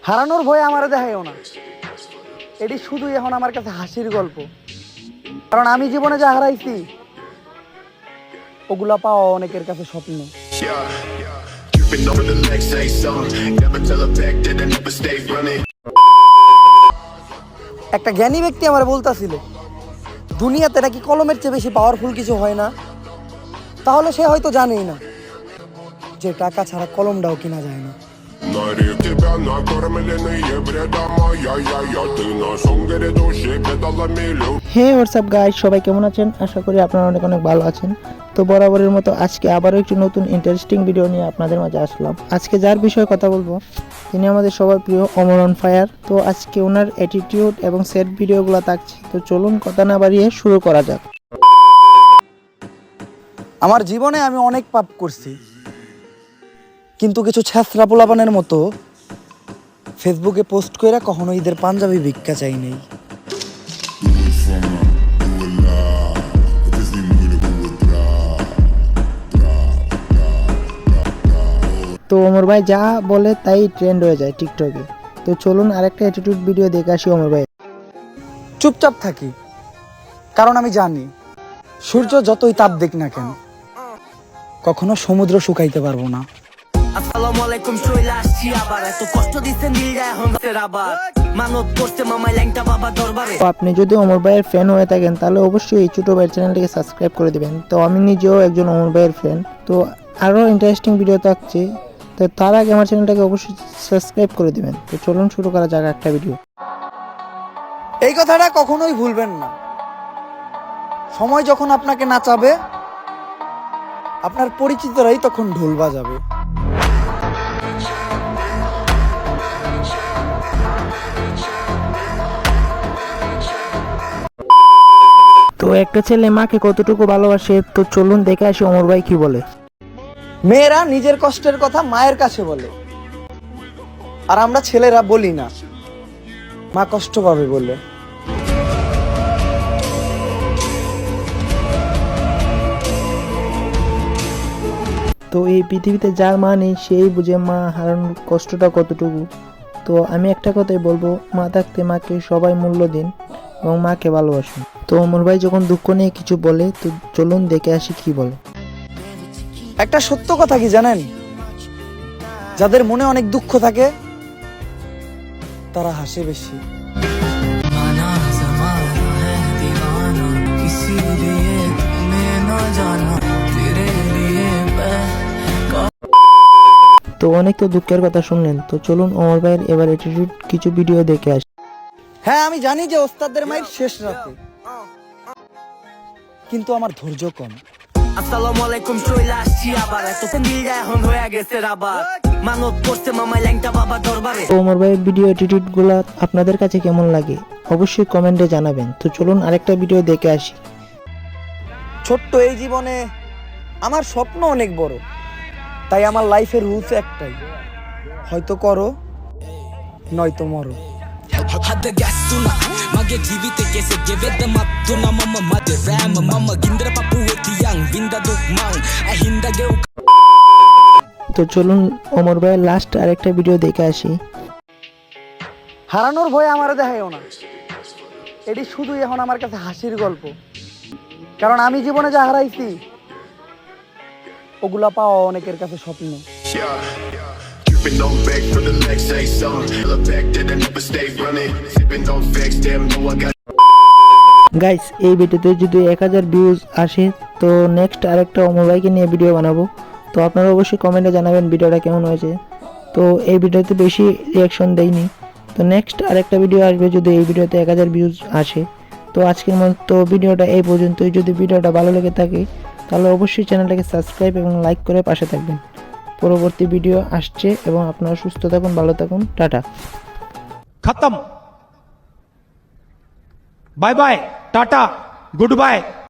হারানোর ভয়ে আমারে দেখাইও না। এটি শুধুই এখন আমার কাছে হাসির গল্প, কারণ আমি জীবনে যা হারাইছি ওগুলা পাওয়া অনেকের কাছে স্বপ্ন। একটা জ্ঞানী ব্যক্তি আমার বলতাছিল, দুনিয়াতে নাকি কলমের চেয়ে বেশি পাওয়ারফুল কিছু হয় না। তাহলে সে হয়তো জানেই না যে টাকা ছাড়া কলমটাও কিনা যায় না। হে হোয়াটসঅ্যাপ গাইস, সবাই কেমন আছেন? আশা করি আপনারা অনেক অনেক ভালো আছেন। তো বরাবরের মতো আজকে আবারও একটি নতুন ইন্টারেস্টিং ভিডিও নিয়ে আপনাদের মাঝে আসলাম। আজকে যার বিষয়ে কথা বলবো তিনি আমাদের সবার প্রিয় অমর অন ফায়ার। তো আজকে ওনার অ্যাটিটিউড এবং সেট ভিডিওগুলো থাকছে। তো চলুন কথা না বাড়িয়ে শুরু করা যাক। আমার জীবনে আমি অনেক পাপ করছি, কিন্তু কিছু ছ্যাঁচড়া পোলাপানের মতো ফেসবুকে পোস্ট কইরা কখনো ঈদের পাঞ্জাবি ভিক্ষা চাই নাই। তো অমর ভাই যা বলে তাই ট্রেন্ড হয়ে যায় টিকটকে। তো চলুন আরেকটা অ্যাটিটিউড ভিডিও দেখে আসি অমর ভাই। চুপচাপ থাকি, কারণ আমি জানি সূর্য যতই তাপ দিক না কেন কখনো সমুদ্র শুকাইতে পারবো না। আসসালামু আলাইকুম, চলে আসছি আবার। এত কষ্ট দিচ্ছেন দিল এখন আবার মানত করতে মামাই ল্যাংটা বাবা দরবারে। তো আপনি যদি অমর ভাইয়ের ফ্যান হয়ে থাকেন তাহলে অবশ্যই এই ছোটো ভাইয়ের চ্যানেলটিকে সাবস্ক্রাইব করে দেবেন। তো আমি নিজেও একজন অমর ভাইয়ের ফ্যান। তো আরও ইন্টারেস্টিং ভিডিও থাকছে, তো তার আগে আমার চ্যানেলটাকে অবশ্যই সাবস্ক্রাইব করে দেবেন। তো চলুন শুরু করা যাক একটা ভিডিও। এই কথাটা কখনোই ভুলবেন না, সময় যখন আপনাকে নাচাবে আপনার পরিচিতরাই তখন ঢোল বাজাবে। তো একটা ছেলে মাকে কতটুকু ভালোবাসে, তো চলুন দেখে আসি অমর ভাই কি বলে। মেয়েরা নিজের কষ্টের কথা মায়ের কাছে বলে, আর আমরা ছেলেরা বলি না, মা কষ্ট পাবে বলে। তো এই পৃথিবীতে যার মা নেই সেই বুঝে মা হারানোর কষ্টটা কতটুকু। তো আমি একটা কথাই বলবো, মা থাকতে মাকে সবাই মূল্য দিন এবং মাকে ভালোবাসুন। তো অমর ভাই যখন দুঃখ নিয়ে কিছু বলে, তো চলুন দেখে আসি কি বলে। একটা সত্য কথা কি জানেন, যাদের মনে অনেক দুঃখ থাকে তারা হাসে বেশি। তো অনেক তো দুঃখের কথা শুনলেন, তো চলুন অমর ভাইয়ের এবার অ্যাটিটিউড কিছু ভিডিও দেখে আসি। হ্যাঁ, আমি জানি যে ওস্তাদের মায়ের শেষ রাতে, কিন্তু আমার ধৈর্য কম। আসসালামু আলাইকুম, চলে আসছি আবার। এত দিল এখন হয়ে গেছে আবার মানত করতে মামাই ল্যাংটা বাবা দরবারে। তো অমর ভাইয়ের ভিডিও অ্যাটিটিউড গুলা আপনাদের কাছে কেমন লাগে অবশ্যই কমেন্টে জানাবেন। তো চলুন আরেকটা ভিডিও দেখে আসি। ছোট্ট এই জীবনে আমার স্বপ্ন অনেক বড়, তাই আমার লাইফের রুলস একটাই, হয়তো করো নয়তো মরো। Hada gasuna mage jivite kese geveda matuna mama made ram mama gindra papu etiyang vinda dukmang ahinda ge। তো চলুন অমর ভাইয়ের লাস্ট আরেকটা ভিডিও দেখে আসি। হারানোর ভয়ে আমারে দেখাইও না, এটি শুধুই এখন আমার কাছে হাসির গল্প, কারণ আমি জীবনে যা হারাইছি ওগুলা পাওয়া অনেকের কাছে স্বপ্ন। গাইস, এই ভিডিওতে যদি 1000 ভিউজ আসে তো নেক্সট আরেকটা অমর ভাইকে নিয়ে ভিডিও বানাবো। তো আপনারা অবশ্যই কমেন্টে জানাবেন ভিডিওটা কেমন হয়েছে। তো এই ভিডিওতে বেশি রিয়াকশন দেয়নি, তো নেক্সট আরেকটা ভিডিও আসবে যদি এই ভিডিওতে 1000 ভিউজ আসে। তো আজকের মতো ভিডিওটা এই পর্যন্তই। যদি ভিডিওটা ভালো লেগে থাকে তাহলে অবশ্যই চ্যানেলটাকে সাবস্ক্রাইব এবং লাইক করে পাশে থাকবেন। পরবর্তী ভিডিও আসছে এবং আপনারা সুস্থ থাকুন, ভালো থাকুন, টাটা। खत्म। Bye bye, tata, good bye.